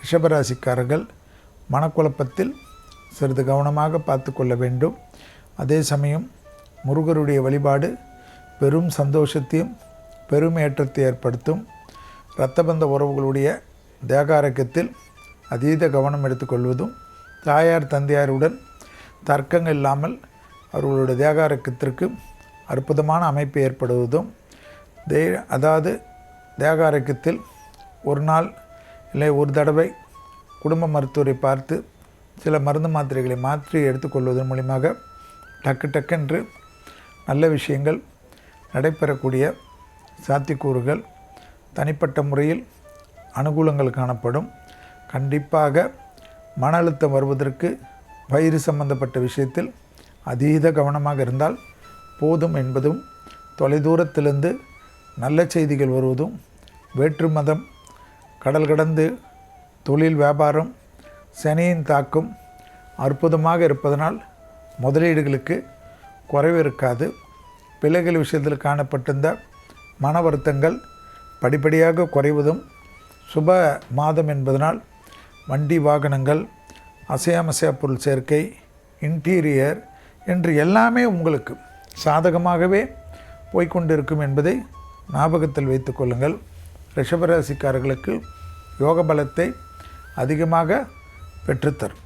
ரிஷபராசிக்காரர்கள் மனக்குழப்பத்தில் சிறிது கவனமாக பார்த்து கொள்ள வேண்டும். அதே சமயம் முருகருடைய வழிபாடு பெரும் சந்தோஷத்தையும் பெரும் ஏற்றத்தை ஏற்படுத்தும். இரத்தபந்த உறவுகளுடைய தேக ஆரோக்கியத்தில் அதீத கவனம் எடுத்துக்கொள்வதும், தாயார் தந்தையாருடன் தர்க்கங்கள் இல்லாமல் அவர்களுடைய தேக ஆரோக்கியத்திற்கு அற்புதமான அமைப்பு ஏற்படுவதும், அதாவது தேக ஆரோக்கியத்தில் ஒரு நாள் இல்லை ஒரு தடவை குடும்ப மருத்துவரை பார்த்து சில மருந்து மாத்திரைகளை மாற்றி எடுத்துக்கொள்வதன் மூலியமாக டக்கென்று நல்ல விஷயங்கள் நடைபெறக்கூடிய சாத்தியக்கூறுகள் தனிப்பட்ட முறையில் அனுகூலங்கள் காணப்படும். கண்டிப்பாக மன அழுத்தம் வருவதற்கு வயிறு சம்பந்தப்பட்ட விஷயத்தில் அதீத கவனமாக இருந்தால் போதும் என்பதும், தொலைதூரத்திலிருந்து நல்ல செய்திகள் வருவதும், வேற்று மதம், கடல் கடந்து தொழில் வியாபாரம், சனியின் தாக்கம் அற்புதமாக இருப்பதனால் முதலீடுகளுக்கு குறைவு இருக்காது. பிள்ளைகள் விஷயத்தில் காணப்பட்டிருந்த மன வருத்தங்கள் படிப்படியாக குறைவதும், சுப மாதம் என்பதனால் வண்டி வாகனங்கள், அசையாமசையா பொருள் சேர்க்கை, இன்டீரியர் என்று எல்லாமே உங்களுக்கு சாதகமாகவே போய்கொண்டிருக்கும் என்பதை ஞாபகத்தில் வைத்து கொள்ளுங்கள். ரிஷபராசிக்காரர்களுக்கு யோக பலத்தை அதிகமாக பெற்றுத்தரும்.